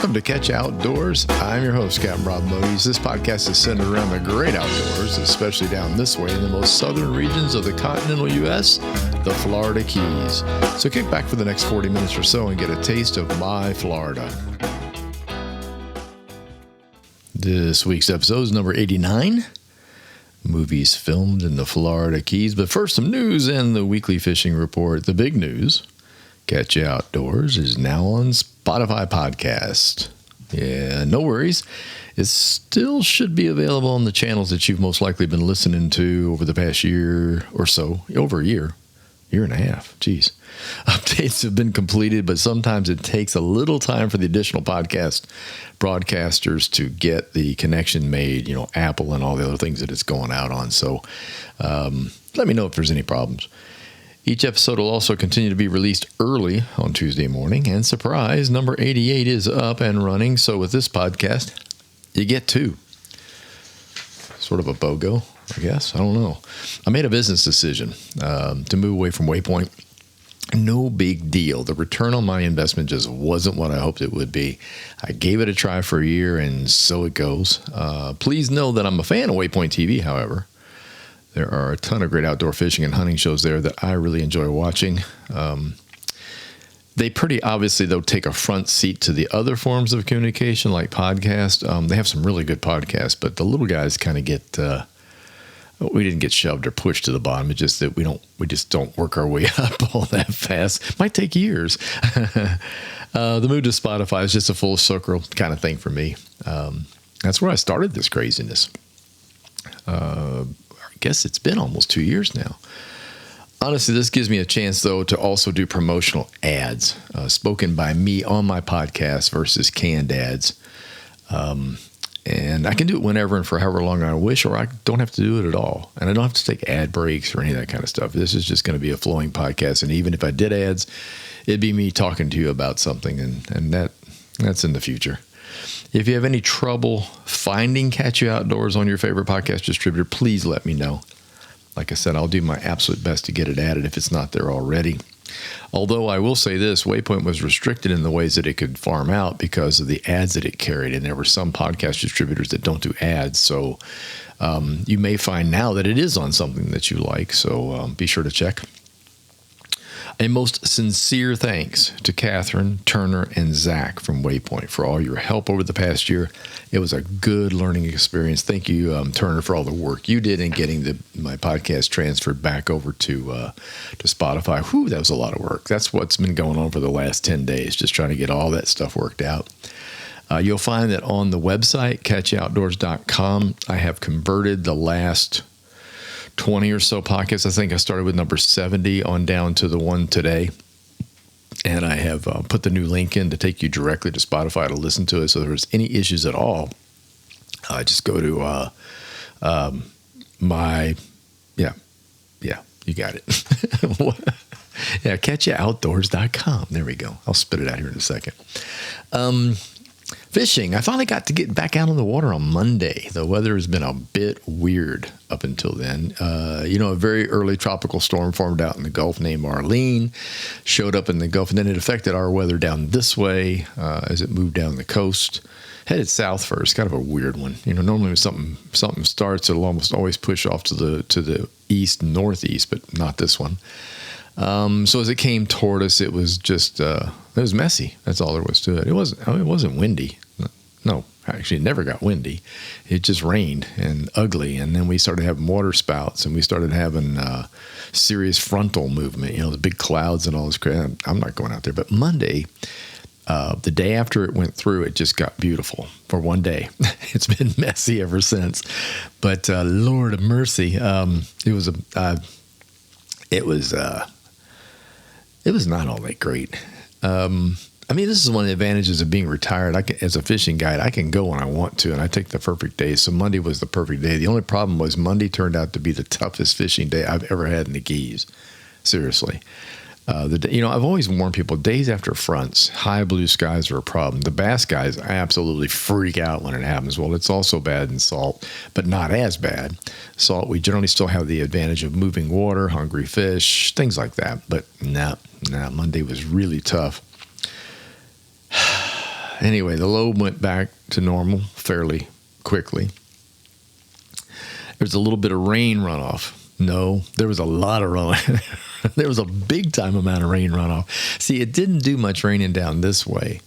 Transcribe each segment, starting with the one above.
Welcome to Catch Outdoors. I'm your host, Captain Rob Modies. This podcast is centered around the great outdoors, especially down this way in the most southern regions of the continental U.S., the Florida Keys. So kick back for the next 40 minutes or so and get a taste of my Florida. This week's episode is number 89. Movies filmed in the Florida Keys. But first, some news and the weekly fishing report. The big news, Catch Outdoors is now on Spotify podcast. Yeah, no worries. It still should be available on the channels that you've most likely been listening to over the past year or so. Over a year and a half. Geez. Updates have been completed, but sometimes it takes a little time for the additional podcast broadcasters to get the connection made, Apple and all the other things that it's going out on. So let me know if there's any problems. Each episode will also continue to be released early on Tuesday morning. And surprise, number 88 is up and running. So with this podcast, you get two. Sort of a BOGO, I guess. I don't know. I made a business decision to move away from Waypoint. No big deal. The return on my investment just wasn't what I hoped it would be. I gave it a try for a year, and so it goes. Please know that I'm a fan of Waypoint TV, however. There are a ton of great outdoor fishing and hunting shows there that I really enjoy watching. They pretty obviously, though, take a front seat to the other forms of communication like podcast. They have some really good podcasts, but the little guys kind of get... we didn't get shoved or pushed to the bottom. It's just that we just don't work our way up all that fast. Might take years. The move to Spotify is just a full circle kind of thing for me. That's where I started this craziness. I guess it's been almost 2 years now. Honestly, this gives me a chance, though, to also do promotional ads spoken by me on my podcast versus canned ads. And I can do it whenever and for however long I wish, or I don't have to do it at all. And I don't have to take ad breaks or any of that kind of stuff. This is just going to be a flowing podcast. And even if I did ads, it'd be me talking to you about something. And that's in the future. If you have any trouble finding Catch You Outdoors on your favorite podcast distributor, please let me know. Like I said, I'll do my absolute best to get it added if it's not there already. Although I will say this, Waypoint was restricted in the ways that it could farm out because of the ads that it carried. And there were some podcast distributors that don't do ads. So you may find now that it is on something that you like. So be sure to check. A most sincere thanks to Catherine, Turner, and Zach from Waypoint for all your help over the past year. It was a good learning experience. Thank you, Turner, for all the work you did in getting my podcast transferred back over to Spotify. Whew, that was a lot of work. That's what's been going on for the last 10 days, just trying to get all that stuff worked out. You'll find that on the website, catchoutdoors.com, I have converted the last 20 or so podcasts. I think I started with number 70 on down to the one today. And I have put the new link in to take you directly to Spotify to listen to it. So if there's any issues at all, just go to you got it. catchoutdoors.com. There we go. I'll spit it out here in a second. Fishing. I finally got to get back out on the water on Monday. The weather has been a bit weird up until then. A very early tropical storm formed out in the Gulf named Marlene, showed up in the Gulf, and then it affected our weather down this way as it moved down the coast. Headed south first, kind of a weird one. Normally when something starts, it'll almost always push off to the east, northeast, but not this one. So as it came toward us, it was just it was messy. That's all there was to it. It wasn't windy. No, actually, it never got windy. It just rained and ugly, and then we started having water spouts, and we started having serious frontal movement. The big clouds and all this crap. I'm not going out there, but Monday. The day after it went through, it just got beautiful for one day. It's been messy ever since, but Lord of mercy, it was not all that great. This is one of the advantages of being retired. As a fishing guide, I can go when I want to, and I take the perfect days. So Monday was the perfect day. The only problem was Monday turned out to be the toughest fishing day I've ever had in the Keys. Seriously. I've always warned people, days after fronts, high blue skies are a problem. The bass guys absolutely freak out when it happens. Well, it's also bad in salt, but not as bad. Salt, we generally still have the advantage of moving water, hungry fish, things like that. But no, Monday was really tough. Anyway, the load went back to normal fairly quickly. There's a little bit of rain runoff. No, there was a lot of rain. There was a big time amount of rain runoff. See, it didn't do much raining down this way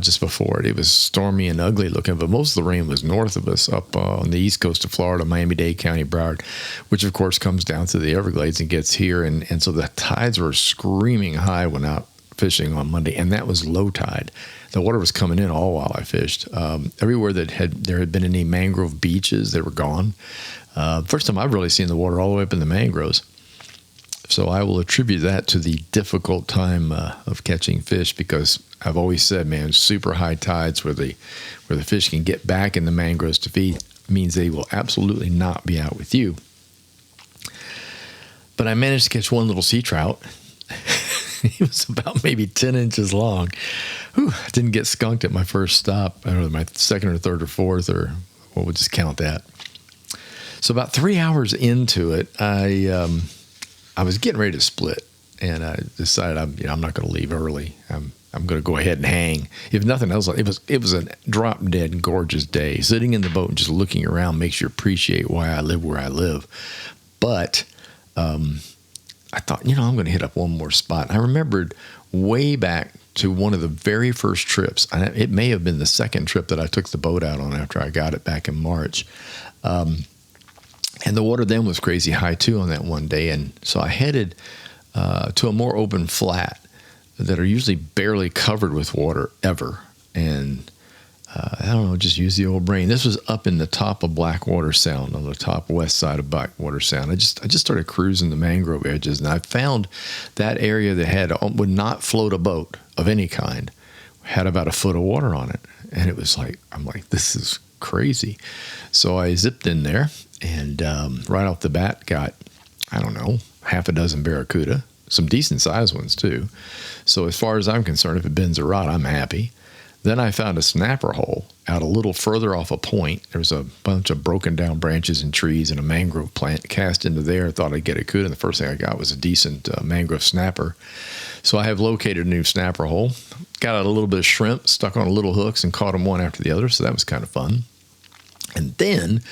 just before it. It was stormy and ugly looking, but most of the rain was north of us up on the east coast of Florida, Miami-Dade County, Broward, which of course comes down to the Everglades and gets here. And so the tides were screaming high when out fishing on Monday, and that was low tide. The water was coming in all while I fished. Everywhere there had been any mangrove beaches, they were gone. First time I've really seen the water all the way up in the mangroves. So I will attribute that to the difficult time of catching fish, because I've always said, man, super high tides where the fish can get back in the mangroves to feed means they will absolutely not be out with you. But I managed to catch one little sea trout. He was about maybe 10 inches long. Whew, didn't get skunked at my first stop. I don't know, my second or third or fourth, or we'll just count that. So about 3 hours into it, I was getting ready to split, and I decided I'm not going to leave early. I'm going to go ahead and hang. If nothing else, it was a drop dead gorgeous day. Sitting in the boat and just looking around makes you appreciate why I live where I live. But I thought, I'm going to hit up one more spot. I remembered way back to one of the very first trips. It may have been the second trip that I took the boat out on after I got it back in March. And the water then was crazy high too on that one day. And so I headed to a more open flat that are usually barely covered with water ever. And I don't know, just use the old brain. This was up in the top of Blackwater Sound, on the top west side of Blackwater Sound. I just started cruising the mangrove edges, and I found that area that would not float a boat of any kind, had about a foot of water on it. And it was like, I'm like, this is crazy. So I zipped in there, and right off the bat got, I don't know, half a dozen barracuda, some decent sized ones too. So as far as I'm concerned, if it bends a rod, I'm happy. Then I found a snapper hole out a little further off a point. There was a bunch of broken down branches and trees and a mangrove plant cast into there. I thought I'd get a cuda, and the first thing I got was a decent mangrove snapper. So I have located a new snapper hole. Got out a little bit of shrimp, stuck on little hooks, and caught them one after the other, so that was kind of fun. And then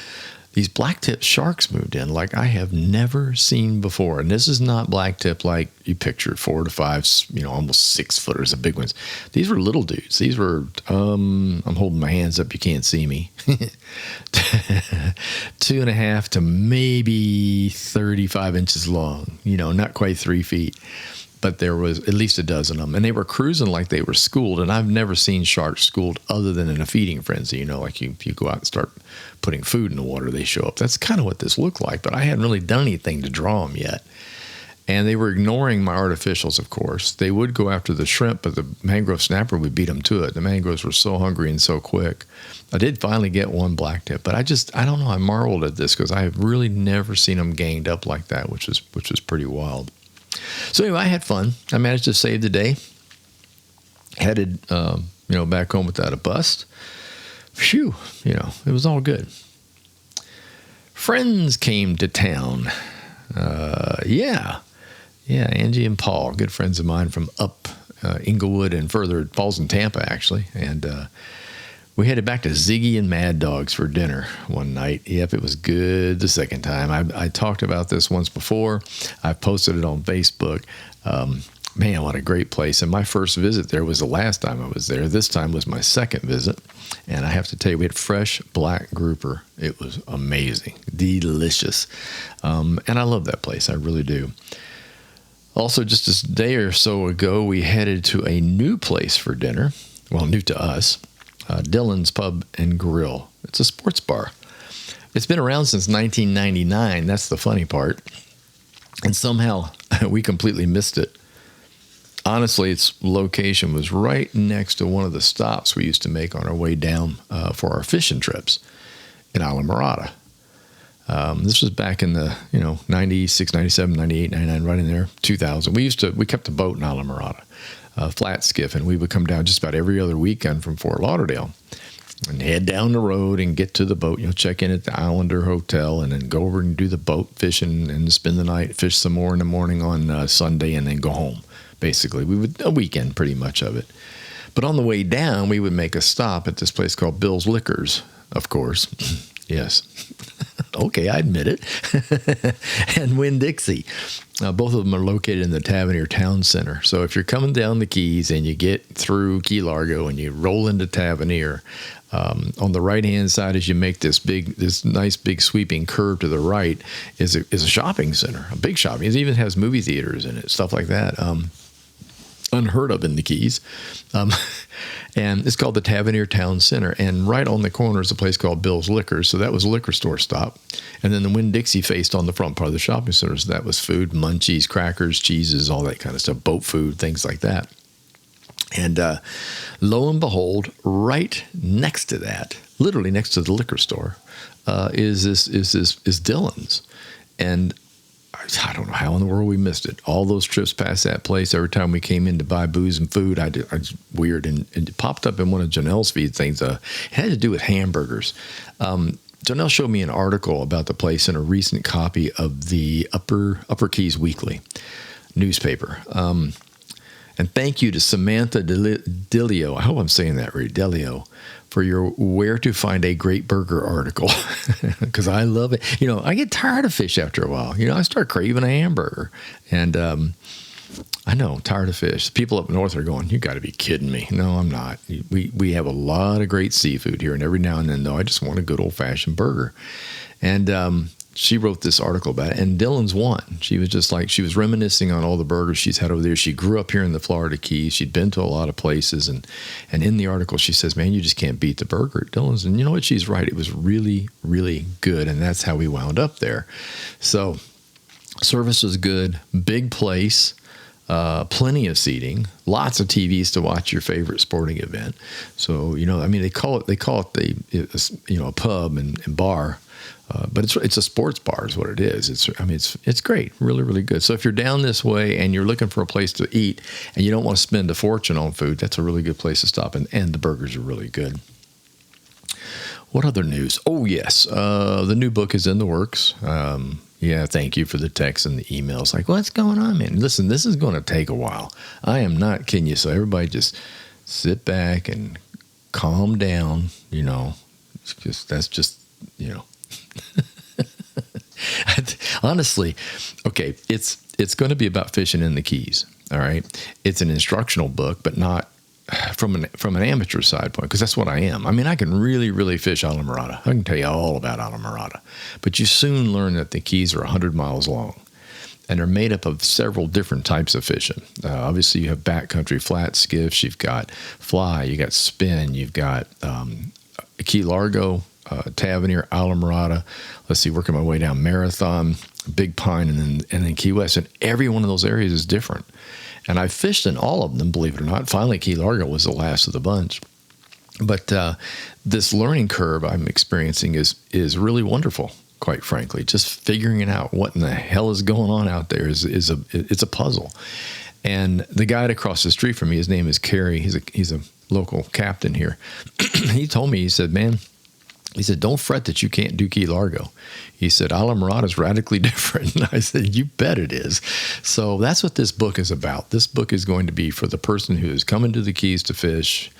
these blacktip sharks moved in like I have never seen before. And this is not blacktip like you pictured, 4 to 5, almost 6 footers, the big ones. These were little dudes. These were, I'm holding my hands up, you can't see me. 2.5 to maybe 35 inches long, not quite 3 feet. But there was at least a dozen of them. And they were cruising like they were schooled. And I've never seen sharks schooled other than in a feeding frenzy. Like you go out and start putting food in the water, they show up. That's kind of what this looked like. But I hadn't really done anything to draw them yet. And they were ignoring my artificials, of course. They would go after the shrimp, but the mangrove snapper would beat them to it. The mangroves were so hungry and so quick. I did finally get one blacktip. But I don't know. I marveled at this because I have really never seen them ganged up like that, which was pretty wild. So anyway, I had fun. I managed to save the day. Headed, back home without a bust. Phew, it was all good. Friends came to town. Yeah, Angie and Paul, good friends of mine from up Inglewood and further, Falls in Tampa, actually. And we headed back to Ziggy and Mad Dogs for dinner one night. Yep, it was good the second time. I talked about this once before. I posted it on Facebook. Man, what a great place. And my first visit there was the last time I was there. This time was my second visit. And I have to tell you, we had fresh black grouper. It was amazing. Delicious. And I love that place. I really do. Also, just a day or so ago, we headed to a new place for dinner. Well, new to us. Dylan's Pub and Grill. It's a sports bar. It's been around since 1999. That's the funny part. And somehow we completely missed it. Honestly, its location was right next to one of the stops we used to make on our way down for our fishing trips in Islamorada. This was back in the 96, 97, 98, 99, right in there, 2000. We kept a boat in Islamorada. Flat skiff, and we would come down just about every other weekend from Fort Lauderdale and head down the road and get to the boat, check in at the Islander Hotel and then go over and do the boat fishing and spend the night, fish some more in the morning on Sunday, and then go home. Basically, a weekend pretty much of it. But on the way down, we would make a stop at this place called Bill's Liquors, of course. Yes. Okay, I admit it. And Winn-Dixie. Both of them are located in the Tavernier Town Center. So if you're coming down the Keys and you get through Key Largo and you roll into Tavernier, on the right-hand side, as you make this nice big sweeping curve to the right, is a shopping center, a big shopping. It even has movie theaters in it, stuff like that. Unheard of in the Keys. And it's called the Tavernier Town Center. And right on the corner is a place called Bill's Liquors. So that was a liquor store stop. And then the Winn-Dixie faced on the front part of the shopping center. So that was food, munchies, crackers, cheeses, all that kind of stuff, boat food, things like that. And lo and behold, right next to that, literally next to the liquor store, is Dillon's. And I don't know how in the world we missed it. All those trips past that place, every time we came in to buy booze and food, I was weird. And it popped up in one of Janelle's feed things. It had to do with hamburgers. Janelle showed me an article about the place in a recent copy of the Upper Keys Weekly newspaper. And thank you to Samantha Delio. I hope I'm saying that right, Delio, for your Where to Find a Great Burger article, because I love it. I get tired of fish after a while. I start craving a hamburger. And I know, tired of fish. People up north are going, you got to be kidding me. No, I'm not. We have a lot of great seafood here. And every now and then, though, I just want a good old-fashioned burger. And she wrote this article about it, and Dillon's one. She was reminiscing on all the burgers she's had over there. She grew up here in the Florida Keys. She'd been to a lot of places, and in the article she says, man, you just can't beat the burger at Dillon's. And you know what? She's right. It was really, really good, and that's how we wound up there. So service was good, big place, plenty of seating, lots of TVs to watch your favorite sporting event. So, they call it a pub and bar. But it's a sports bar is what it is. It's great, really, really good. So if you're down this way and you're looking for a place to eat and you don't want to spend a fortune on food, that's a really good place to stop. And the burgers are really good. What other news? Oh, yes. The new book is in the works. Yeah, thank you for the texts and the emails. Like, what's going on, man? Listen, this is going to take a while. I am not kidding you. So everybody just sit back and calm down. That's just. Honestly, okay, it's going to be about fishing in the Keys. All right, it's an instructional book, but not from an amateur side point, because that's what I am. I can really, really fish Islamorada. I can tell you all about Islamorada, but you soon learn that the Keys are 100 miles long, and they're made up of several different types of fishing. Obviously, you have backcountry flat skiffs, you've got fly, you got spin, you've got Key Largo, Tavernier, Islamorada. Let's see, working my way down Marathon, Big Pine, and then Key West. And every one of those areas is different. And I fished in all of them, believe it or not. Finally, Key Largo was the last of the bunch. But this learning curve I'm experiencing is really wonderful, quite frankly. Just figuring out what in the hell is going on out there it's a puzzle. And the guy across the street from me, his name is Kerry. He's a local captain here. He told me, he said, man, don't fret that you can't do Key Largo. He said, Islamorada is radically different. And I said, you bet it is. So that's what this book is about. This book is going to be for the person who is coming to the Keys to fish.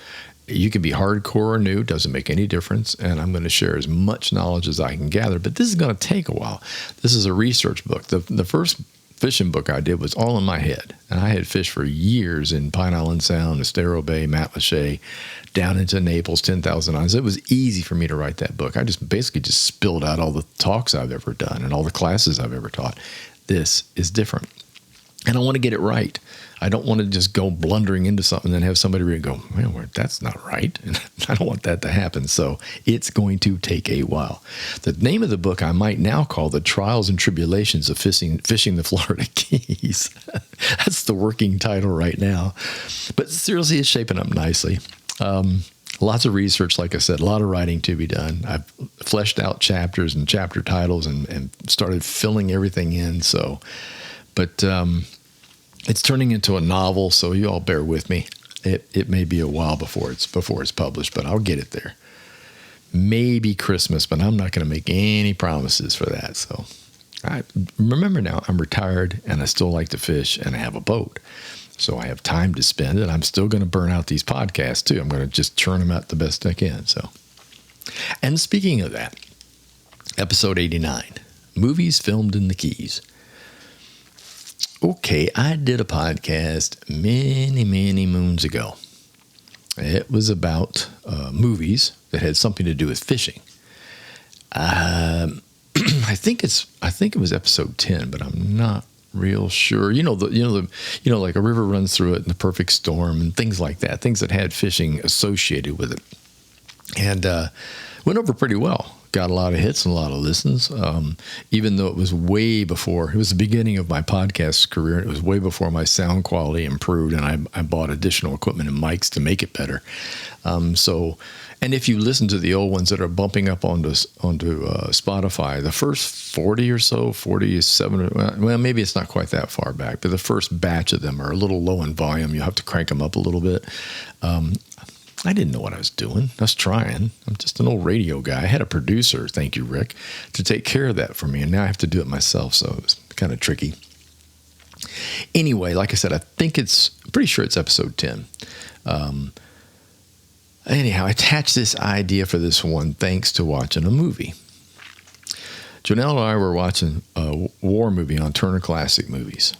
You can be hardcore or new, doesn't make any difference. And I'm going to share as much knowledge as I can gather. But this is going to take a while. This is a research book. The first fishing book I did was all in my head. And I had fished for years in Pine Island Sound, Estero Bay, Matlacha, down into Naples, 10,000 Islands. It was easy for me to write that book. I basically spilled out all the talks I've ever done and all the classes I've ever taught. This is different. And I want to get it right. I don't want to just go blundering into something and then have somebody read and go, well, that's not right. And I don't want that to happen. So it's going to take a while. The name of the book I might now call The Trials and Tribulations of Fishing the Florida Keys. That's the working title right now. But seriously, it's shaping up nicely. Lots of research, like I said, a lot of writing to be done. I've fleshed out chapters and chapter titles and started filling everything in. But it's turning into a novel, so you all bear with me. It may be a while before it's published, but I'll get it there. Maybe Christmas, but I'm not going to make any promises for that. So remember now, I'm retired and I still like to fish and I have a boat. So I have time to spend, and I'm still going to burn out these podcasts too. I'm going to just churn them out the best I can. So, and speaking of that, episode 89, movies filmed in the Keys. Okay, I did a podcast many, many moons ago. It was about movies that had something to do with fishing. I think it was episode 10, but I'm not real sure. Like a river runs through it in the perfect storm and things like that. Things that had fishing associated with it, and went over pretty well. Got a lot of hits and a lot of listens, even though it was way before. It was the beginning of my podcast career. It was way before my sound quality improved, and I bought additional equipment and mics to make it better. And if you listen to the old ones that are bumping up onto Spotify, the first 40 or so, 47, well, maybe it's not quite that far back, but the first batch of them are a little low in volume. You have to crank them up a little bit. I didn't know what I was doing. I was trying. I'm just an old radio guy. I had a producer, thank you, Rick, to take care of that for me, and now I have to do it myself, so it was kind of tricky. Anyway, like I said, pretty sure it's episode 10. Anyhow, I attached this idea for this one thanks to watching a movie. Janelle and I were watching a war movie on Turner Classic Movies.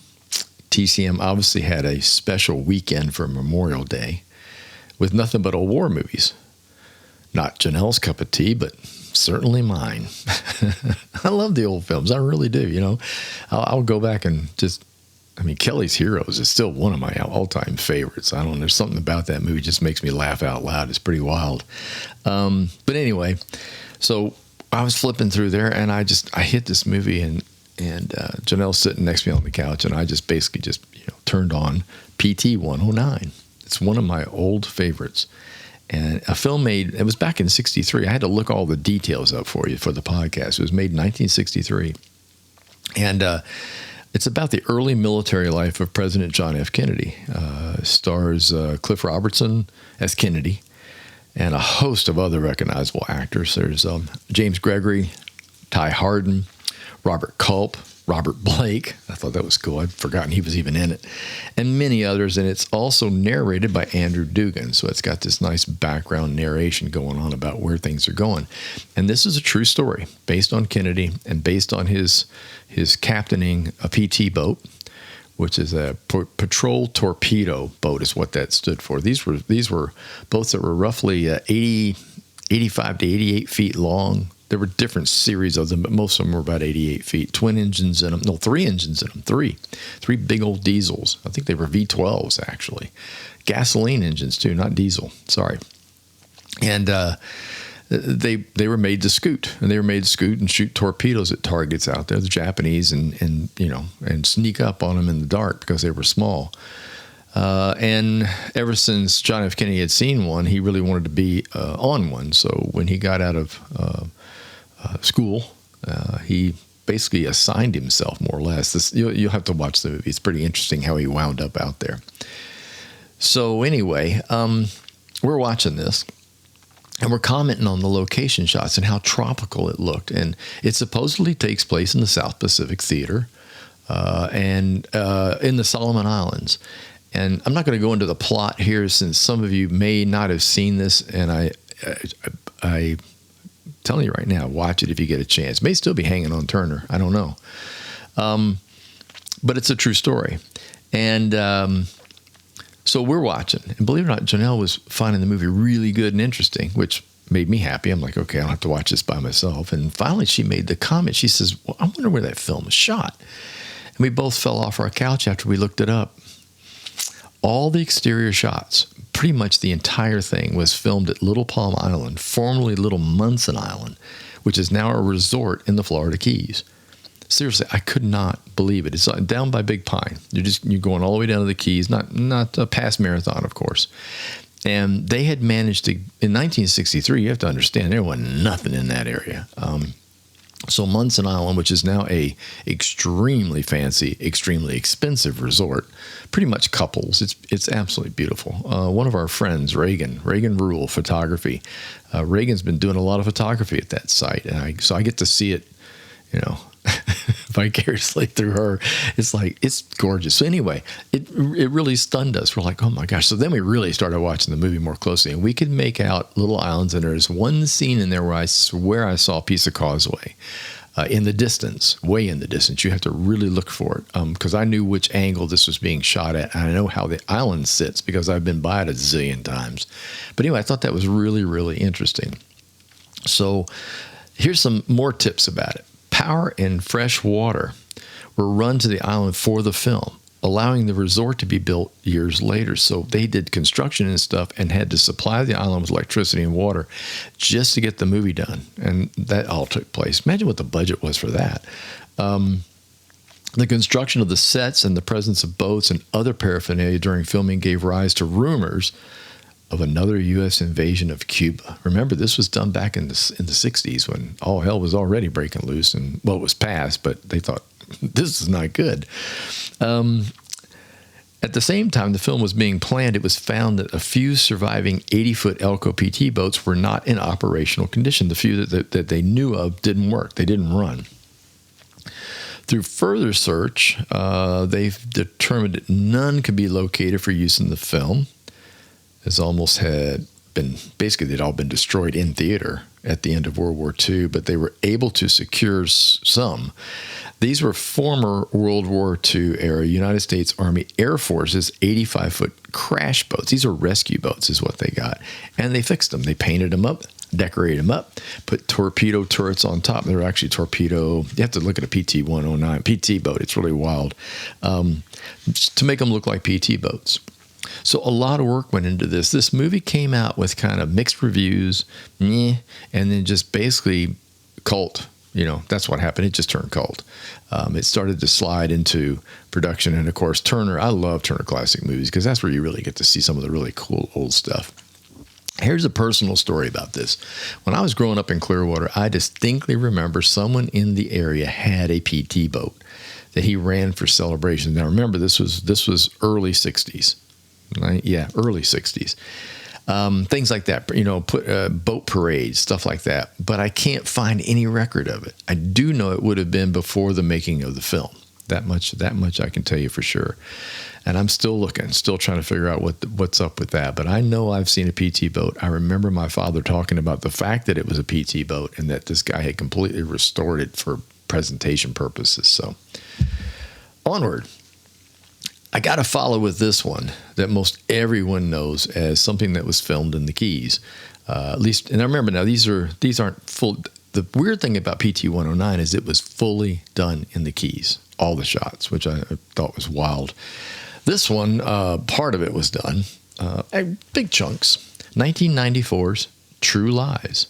TCM obviously had a special weekend for Memorial Day with nothing but old war movies. Not Janelle's cup of tea, but certainly mine. I love the old films. I really do. I'll go back and Kelly's Heroes is still one of my all-time favorites. I don't know. There's something about that movie just makes me laugh out loud. It's pretty wild. But anyway, so I was flipping through there, and I hit this movie, and Janelle's sitting next to me on the couch, and I just basically turned on PT 109. It's one of my old favorites. And a film it was back in 1963. I had to look all the details up for you for the podcast. It was made in 1963. And it's about the early military life of President John F. Kennedy. Stars Cliff Robertson as Kennedy and a host of other recognizable actors. There's James Gregory, Ty Hardin, Robert Culp, Robert Blake. I thought that was cool. I'd forgotten he was even in it. And many others. And it's also narrated by Andrew Dugan. So it's got this nice background narration going on about where things are going. And this is a true story based on Kennedy and based on his captaining a PT boat, which is a patrol torpedo boat is what that stood for. These were boats that were roughly 85 to 88 feet long. There were different series of them, but most of them were about 88 feet. Twin engines in them. No, 3 engines in them. Three big old diesels. I think they were V12s, actually. Gasoline engines, too, not diesel. Sorry. And they were made to scoot. And they were made to scoot and shoot torpedoes at targets out there, the Japanese, and sneak up on them in the dark because they were small. And ever since John F. Kennedy had seen one, he really wanted to be on one. So when he got out of school, he basically assigned himself more or less. You'll have to watch the movie. It's pretty interesting how he wound up out there. So anyway, we're watching this, and we're commenting on the location shots and how tropical it looked. And it supposedly takes place in the South Pacific Theater and in the Solomon Islands. And I'm not going to go into the plot here since some of you may not have seen this, and I telling you right now, watch it if you get a chance. It may still be hanging on Turner. I don't know. But it's a true story. And so we're watching. And believe it or not, Janelle was finding the movie really good and interesting, which made me happy. I'm like, okay, I don't have to watch this by myself. And finally she made the comment. She says, well, I wonder where that film was shot. And we both fell off our couch after we looked it up. All the exterior shots, pretty much the entire thing, was filmed at Little Palm Island, formerly Little Munson Island, which is now a resort in the Florida Keys. Seriously, I could not believe it. It's down by Big Pine. You're going all the way down to the Keys, not past Marathon, of course. And they had managed to, in 1963, you have to understand, there wasn't nothing in that area. So Munson Island, which is now a extremely fancy, extremely expensive resort, pretty much couples. It's absolutely beautiful. One of our friends, Reagan Rule Photography. Reagan's been doing a lot of photography at that site, and so I get to see it you know, vicariously through her. It's like, it's gorgeous. So anyway, it really stunned us. We're like, oh my gosh. So then we really started watching the movie more closely, and we could make out little islands. And there's one scene in there where I swear I saw a piece of causeway in the distance, way in the distance. You have to really look for it, because I knew which angle this was being shot at, and I know how the island sits because I've been by it a zillion times. But anyway, I thought that was really, really interesting. So here's some more tips about it. Power and fresh water were run to the island for the film, allowing the resort to be built years later. So they did construction and stuff and had to supply the island with electricity and water just to get the movie done. And that all took place. Imagine what the budget was for that. The construction of the sets and the presence of boats and other paraphernalia during filming gave rise to rumors of another U.S. invasion of Cuba. Remember, this was done back in the 60s when all hell was already breaking loose, and well, it was past, but they thought, this is not good. At the same time the film was being planned, it was found that a few surviving 80-foot Elco PT boats were not in operational condition. The few that they knew of didn't work. They didn't run. Through further search, they've determined that none could be located for use in the film. As almost had been, basically they'd all been destroyed in theater at the end of World War II, but they were able to secure some. These were former World War II era United States Army Air Force's 85-foot crash boats. These are rescue boats is what they got. And they fixed them. They painted them up, decorated them up, put torpedo turrets on top. They were actually torpedo. You have to look at a PT-109, PT boat. It's really wild. To make them look like PT boats. So a lot of work went into this. This movie came out with kind of mixed reviews, and then just basically cult. You know, that's what happened. It just turned cult. It started to slide into production. And, of course, Turner, I love Turner Classic Movies because that's where you really get to see some of the really cool old stuff. Here's a personal story about this. When I was growing up in Clearwater, I distinctly remember someone in the area had a PT boat that he ran for celebrations. Now, remember, this was early 60s. Right? Yeah, early 60s. Things like that, you know, boat parades, stuff like that. But I can't find any record of it. I do know it would have been before the making of the film. That much I can tell you for sure. And I'm still looking, still trying to figure out what's up with that. But I know I've seen a PT boat. I remember my father talking about the fact that it was a PT boat and that this guy had completely restored it for presentation purposes. So onward. I got to follow with this one that most everyone knows as something that was filmed in the Keys. At least, and I remember now, these aren't full. The weird thing about PT-109 is it was fully done in the Keys, all the shots, which I thought was wild. This one, part of it was done, big chunks. 1994's True Lies.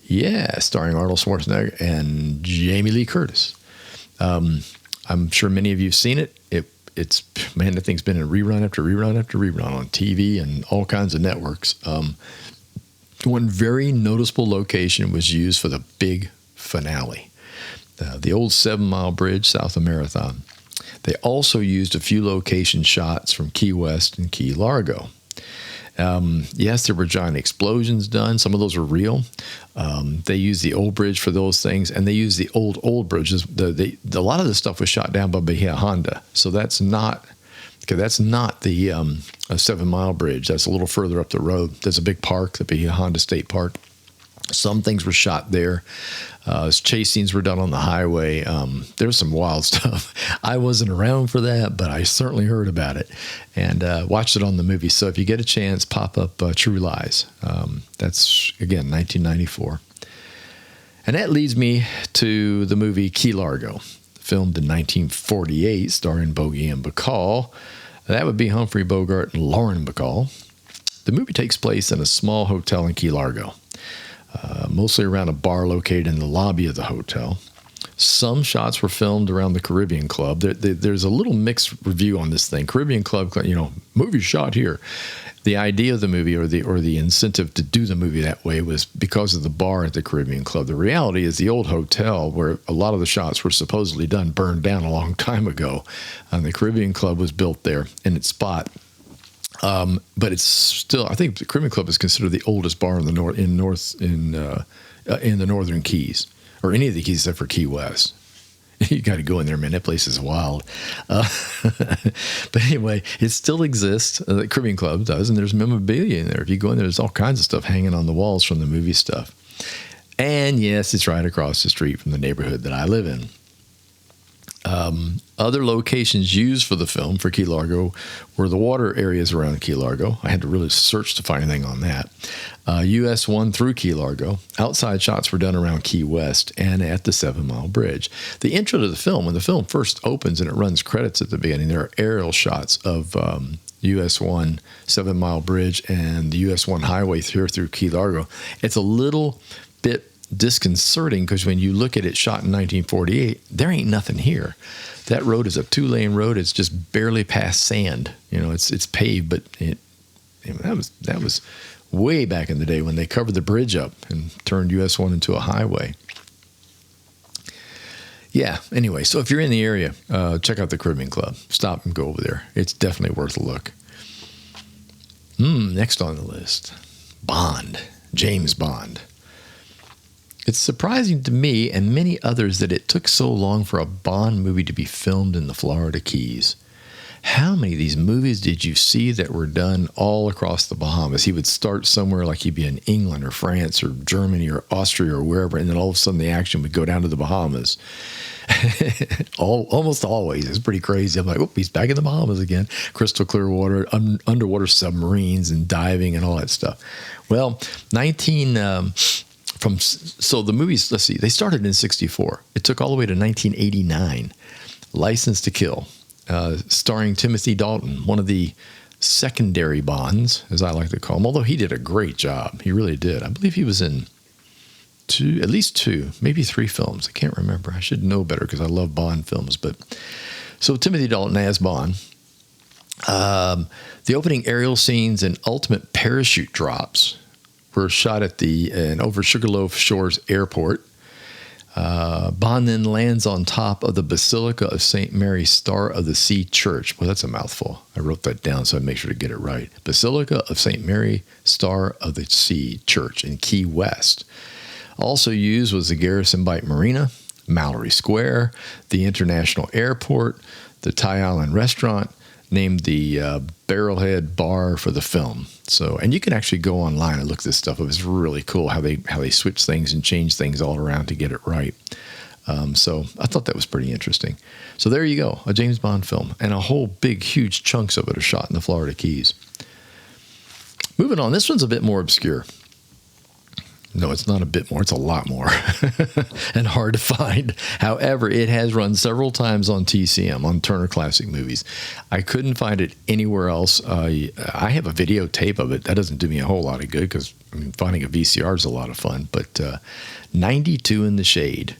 Yeah, starring Arnold Schwarzenegger and Jamie Lee Curtis. I'm sure many of you have seen it. It's man, that thing's been in rerun after rerun after rerun on TV and all kinds of networks. One very noticeable location was used for the big finale, the old 7 Mile Bridge south of Marathon. They also used a few location shots from Key West and Key Largo. Yes, there were giant explosions done. Some of those were real. They used the old bridge for those things, and they used the old bridges. A lot of the stuff was shot down by Bahia Honda, so that's not the 7 Mile Bridge. That's a little further up the road. There's a big park, the Bahia Honda State Park. Some things were shot there. Chase scenes were done on the highway. There's some wild stuff. I wasn't around for that, but I certainly heard about it and watched it on the movie. So if you get a chance, pop up True Lies. That's, again, 1994. And that leads me to the movie Key Largo, filmed in 1948, starring Bogey and Bacall. That would be Humphrey Bogart and Lauren Bacall. The movie takes place in a small hotel in Key Largo. Mostly around a bar located in the lobby of the hotel. Some shots were filmed around the Caribbean Club. There's a little mixed review on this thing. Caribbean Club, you know, movie shot here. The idea of the movie or the incentive to do the movie that way was because of the bar at the Caribbean Club. The reality is the old hotel where a lot of the shots were supposedly done burned down a long time ago. The Caribbean Club was built there in its spot. But it's still, I think the Caribbean Club is considered the oldest bar in the Northern Keys. or any of the Keys except for Key West. You got to go in there, man. That place is wild. But anyway, it still exists. The Caribbean Club does, and there's memorabilia in there. If you go in there, there's all kinds of stuff hanging on the walls from the movie stuff. And yes, it's right across the street from the neighborhood that I live in. Other locations used for the film for Key Largo were the water areas around Key Largo. I had to really search to find anything on that. US 1 through Key Largo. Outside shots were done around Key West and at the 7 Mile Bridge. The intro to the film, when the film first opens and it runs credits at the beginning, there are aerial shots of US 1 7 Mile Bridge and the US 1 highway through Key Largo. It's a little bit disconcerting because when you look at it shot in 1948, there ain't nothing here. That road is a 2-lane road. It's just barely past sand. You know, it's paved, but that was way back in the day when they covered the bridge up and turned US 1 into a highway. Yeah, anyway, so if you're in the area, check out the Caribbean Club. Stop and go over there. It's definitely worth a look. Next on the list, Bond, James Bond. It's surprising to me and many others that it took so long for a Bond movie to be filmed in the Florida Keys. How many of these movies did you see that were done all across the Bahamas? He would start somewhere like he'd be in England or France or Germany or Austria or wherever, and then all of a sudden the action would go down to the Bahamas. Almost always. It's pretty crazy. I'm like, oh, he's back in the Bahamas again. Crystal clear water, underwater submarines and diving and all that stuff. Well, so the movies, let's see, they started in 1964. It took all the way to 1989. License to Kill, starring Timothy Dalton, one of the secondary Bonds, as I like to call him, although he did a great job. He really did. I believe he was in at least two, maybe 3 films. I can't remember. I should know better because I love Bond films. But so Timothy Dalton as Bond. The opening aerial scenes and ultimate parachute drops were shot at over Sugarloaf Shores Airport. Bond then lands on top of the Basilica of St. Mary Star of the Sea Church. Well, that's a mouthful. I wrote that down so I'd make sure to get it right. Basilica of St. Mary Star of the Sea Church in Key West. Also used was the Garrison Bight Marina, Mallory Square, the International Airport, the Thai Island Restaurant, named the Barrelhead Bar for the film. So, and you can actually go online and look this stuff up. It's really cool how they switch things and change things all around to get it right. So I thought that was pretty interesting. So there you go, a James Bond film, and a whole big, huge chunks of it are shot in the Florida Keys. Moving on, this one's a bit more obscure. No, it's not a bit more. It's a lot more and hard to find. However, it has run several times on TCM, on Turner Classic Movies. I couldn't find it anywhere else. I have a videotape of it. That doesn't do me a whole lot of good because finding a VCR is a lot of fun. But 92 in the Shade.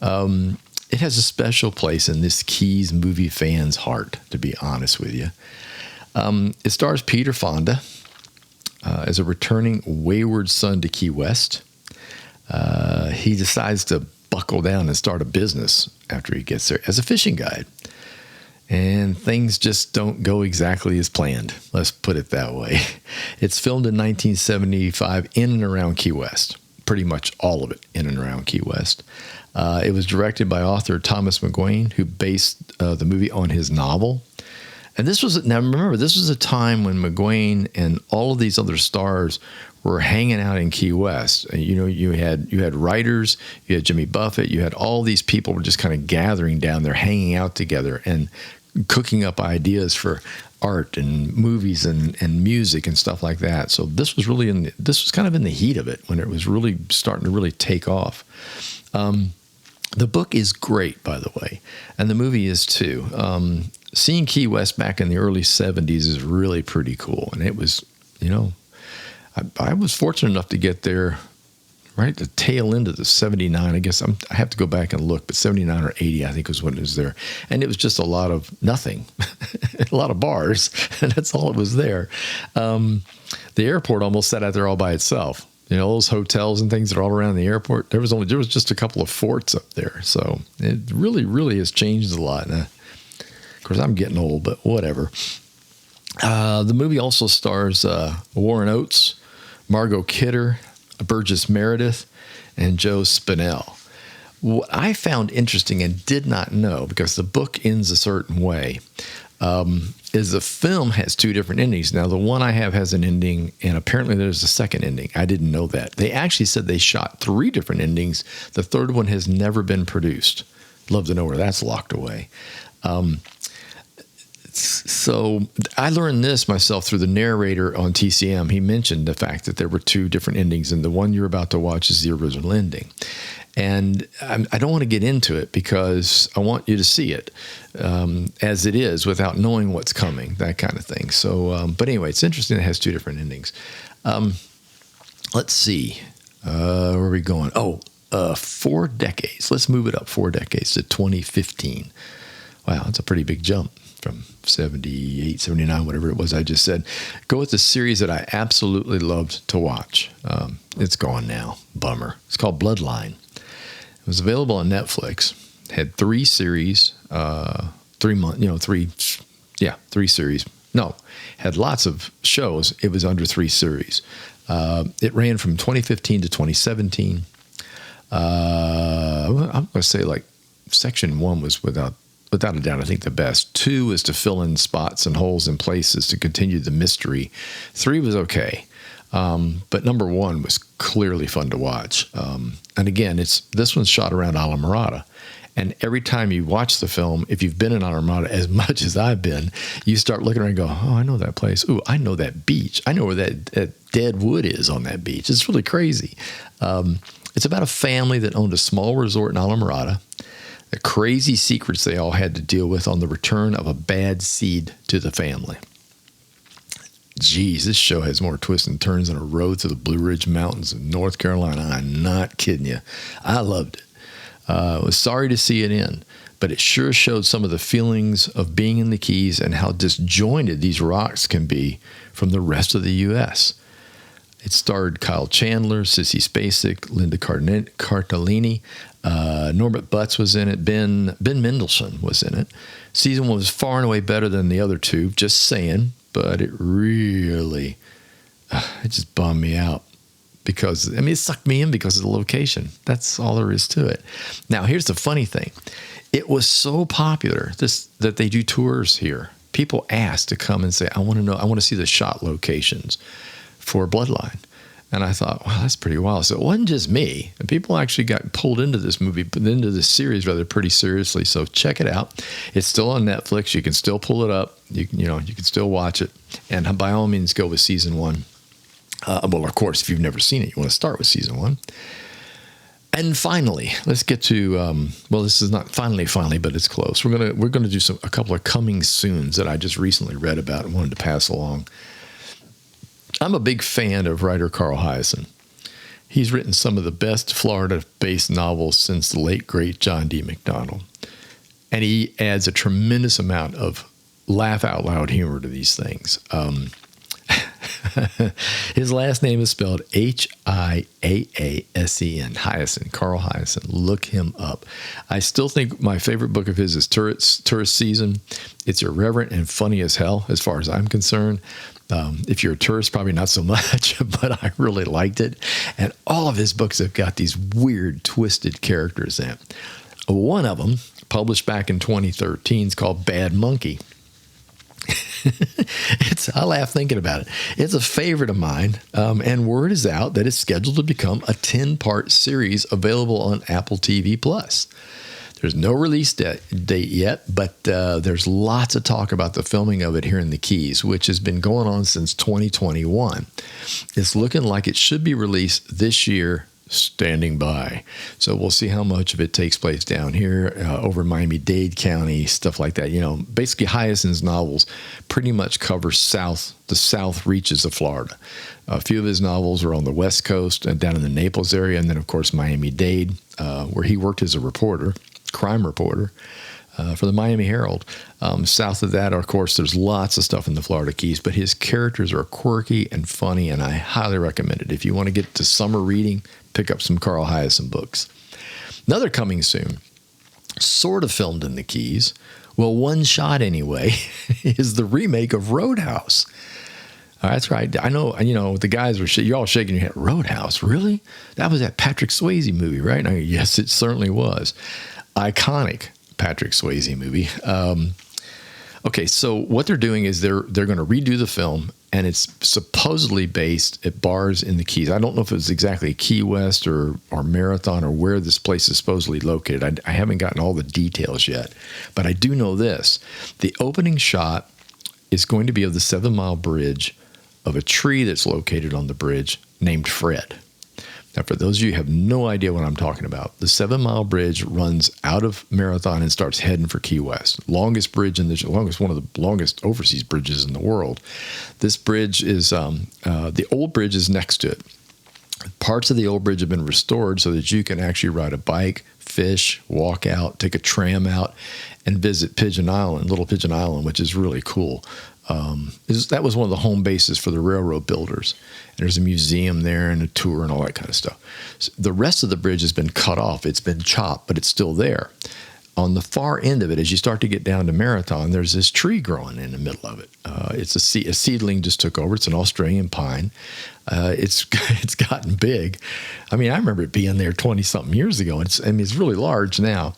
It has a special place in this Keys movie fan's heart, to be honest with you. It stars Peter Fonda as a returning wayward son to Key West. He decides to buckle down and start a business after he gets there as a fishing guide. And things just don't go exactly as planned. Let's put it that way. It's filmed in 1975 in and around Key West. Pretty much all of it in and around Key West. It was directed by author Thomas McGuane, who based the movie on his novel. And now remember, this was a time when McGuane and all of these other stars were hanging out in Key West. You had writers, you had Jimmy Buffett, you had all these people were just kind of gathering down there, hanging out together and cooking up ideas for art and movies and music and stuff like that. So this was kind of in the heat of it when it was really starting to really take off. The book is great, by the way, and the movie is too. Seeing Key West back in the early 70s is really pretty cool. And it was, I was fortunate enough to get there right at the tail end of the 79. I guess I have to go back and look, but 79 or 80, I think was when it was there. And it was just a lot of nothing, a lot of bars, and that's all it was there. The airport almost sat out there all by itself. Those hotels and things that are all around the airport, there was just a couple of forts up there. So it really, really has changed a lot. Of course, I'm getting old, but whatever. The movie also stars Warren Oates, Margot Kidder, Burgess Meredith, and Joe Spinell. What I found interesting and did not know, because the book ends a certain way, is the film has two different endings. Now, the one I have has an ending, and apparently there's a second ending. I didn't know that. They actually said they shot 3 different endings. The third one has never been produced. Love to know where that's locked away. So I learned this myself through the narrator on TCM. He mentioned the fact that there were 2 different endings, and the one you're about to watch is the original ending. And I don't want to get into it because I want you to see it as it is without knowing what's coming, that kind of thing. So, but anyway, it's interesting. It has 2 different endings. Let's see. Where are we going? 4 decades. Let's move it up 4 decades to 2015. Wow, that's a pretty big jump from 78, 79, whatever it was I just said. Go with the series that I absolutely loved to watch. It's gone now. Bummer. It's called Bloodline. It was available on Netflix. Had 3 series, 3 months, 3 series. No, had lots of shows. It was under 3 series. It ran from 2015 to 2017. I'm going to say like section 1 was without a doubt, I think the best. 2 was to fill in spots and holes in places to continue the mystery. 3 was okay. But number 1 was clearly fun to watch. And again, this one's shot around Islamorada. And every time you watch the film, if you've been in Islamorada as much as I've been, you start looking around and go, oh, I know that place. Ooh, I know that beach. I know where that dead wood is on that beach. It's really crazy. It's about a family that owned a small resort in Islamorada. The crazy secrets they all had to deal with on the return of a bad seed to the family. Geez, this show has more twists and turns than a road to the Blue Ridge Mountains of North Carolina. I'm not kidding you. I loved it. I was sorry to see it end, but it sure showed some of the feelings of being in the Keys and how disjointed these rocks can be from the rest of the U.S. It starred Kyle Chandler, Sissy Spacek, Linda Cardellini, Norbert Butz was in it, Ben Mendelsohn was in it. Season 1 was far and away better than the other 2, just saying, but it really, it just bummed me out because, it sucked me in because of the location. That's all there is to it. Now, here's the funny thing. It was so popular that they do tours here. People ask to come and say, I want to see the shot locations for Bloodline. And I thought, wow, that's pretty wild. So it wasn't just me. And people actually got pulled into this series rather pretty seriously. So check it out. It's still on Netflix. You can still pull it up. You can still watch it. And by all means, go with season 1. Well, of course, if you've never seen it, you want to start with season 1. And finally, let's get to this is not finally, but it's close. We're gonna do a couple of coming soons that I just recently read about and wanted to pass along. I'm a big fan of writer Carl Hiaasen. He's written some of the best Florida-based novels since the late, great John D. McDonald. And he adds a tremendous amount of laugh-out-loud humor to these things. His last name is spelled Hiaasen, Hiaasen, Carl Hiaasen. Look him up. I still think my favorite book of his is Tourist Season. It's irreverent and funny as hell, as far as I'm concerned. If you're a tourist, probably not so much, but I really liked it. And all of his books have got these weird, twisted characters in it. One of them, published back in 2013, is called Bad Monkey. I laugh thinking about it. It's a favorite of mine, and word is out that it's scheduled to become a 10-part series available on Apple TV+. There's no release date yet, but there's lots of talk about the filming of it here in the Keys, which has been going on since 2021. It's looking like it should be released this year, standing by. So we'll see how much of it takes place down here over Miami-Dade County, stuff like that. Basically Hiaasen's novels pretty much cover the south reaches of Florida. A few of his novels are on the West Coast and down in the Naples area, and then, of course, Miami-Dade, where he worked as a crime reporter for the Miami Herald. South of that, of course, there's lots of stuff in the Florida Keys, but his characters are quirky and funny, and I highly recommend it. If you want to get to summer reading, pick up some Carl Hiaasen books. Another coming soon, sort of filmed in the Keys, well, one shot anyway, is the remake of Roadhouse. That's right. I know, the guys were, you're all shaking your head. Roadhouse, really? That was that Patrick Swayze movie, right? Yes, it certainly was. Iconic Patrick Swayze movie. Okay, so what they're doing is they're going to redo the film, and it's supposedly based at bars in the Keys. I don't know if it's exactly Key West or Marathon or where this place is supposedly located. I haven't gotten all the details yet, but I do know this. The opening shot is going to be of the 7 Mile Bridge, of a tree that's located on the bridge named Fred. Now, for those of you who have no idea what I'm talking about, the 7 Mile Bridge runs out of Marathon and starts heading for Key West. One of the longest overseas bridges in the world. This bridge is, the old bridge is next to it. Parts of the old bridge have been restored so that you can actually ride a bike, fish, walk out, take a tram out, and visit Little Pigeon Island, which is really cool. That was one of the home bases for the railroad builders. And there's a museum there and a tour and all that kind of stuff. So the rest of the bridge has been cut off. It's been chopped, but it's still there. On the far end of it, as you start to get down to Marathon, there's this tree growing in the middle of it. It's a seedling just took over. It's an Australian pine. It's gotten big. I remember it being there 20-something years ago. It's really large now.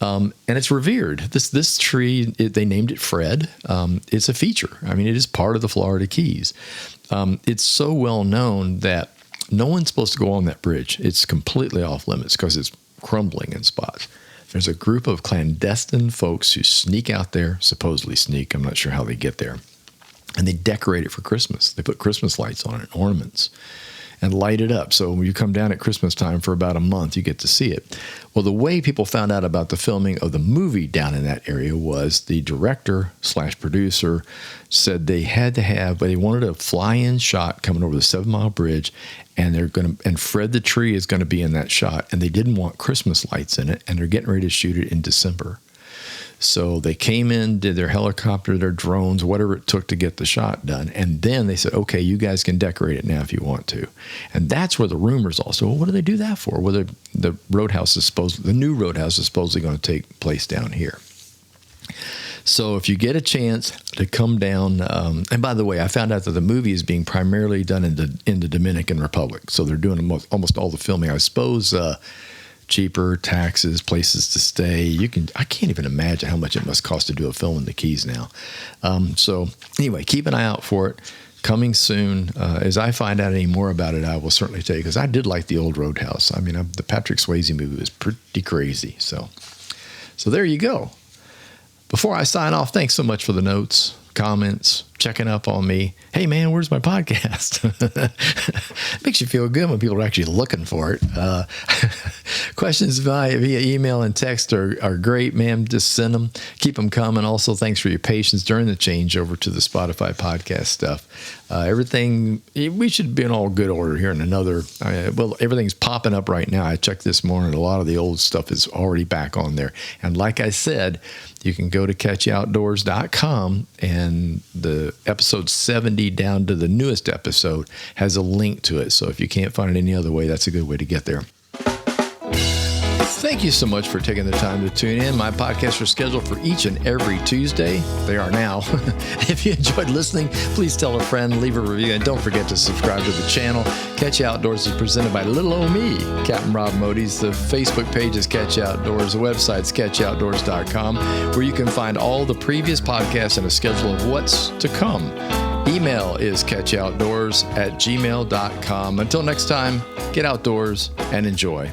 And it's revered. This tree, they named it Fred. It's a feature. It is part of the Florida Keys. It's so well known that no one's supposed to go on that bridge. It's completely off limits because it's crumbling in spots. There's a group of clandestine folks who sneak out there, supposedly sneak. I'm not sure how they get there. And they decorate it for Christmas. They put Christmas lights on it, ornaments, and light it up. So when you come down at Christmas time for about a month, you get to see it. Well, the way people found out about the filming of the movie down in that area was the director/producer said they wanted a fly-in shot coming over the 7 Mile Bridge, and Fred the tree is going to be in that shot, and they didn't want Christmas lights in it, and they're getting ready to shoot it in December. So they came in, did their helicopter, their drones, whatever it took to get the shot done. And then they said, okay, you guys can decorate it now if you want to. And that's where the rumors also, well, what do they do that for? Well, the new roadhouse is supposedly going to take place down here. So if you get a chance to come down, and by the way, I found out that the movie is being primarily done in the Dominican Republic. So they're doing almost all the filming. I suppose cheaper, taxes, places to stay. I can't even imagine how much it must cost to do a film in the Keys now. So anyway, keep an eye out for it. Coming soon. As I find out any more about it, I will certainly tell you, because I did like the old Roadhouse. The Patrick Swayze movie was pretty crazy. So there you go. Before I sign off, thanks so much for the notes, comments, checking up on me. Hey, man, where's my podcast? Makes you feel good when people are actually looking for it. Questions via email and text are great, man. Just send them. Keep them coming. Also, thanks for your patience during the change over to the Spotify podcast stuff. Everything, we should be in all good order here in everything's popping up right now. I checked this morning. A lot of the old stuff is already back on there. And like I said, you can go to catchoutdoors.com, and the episode 70 down to the newest episode has a link to it. So if you can't find it any other way, that's a good way to get there. Thank you so much for taking the time to tune in. My podcasts are scheduled for each and every Tuesday. They are now. If you enjoyed listening, please tell a friend, leave a review, and don't forget to subscribe to the channel. Catch Outdoors is presented by little old me, Captain Rob Modes. The Facebook page is Catch Outdoors. The website's catchoutdoors.com, where you can find all the previous podcasts and a schedule of what's to come. Email is catchoutdoors@gmail.com. Until next time, get outdoors and enjoy.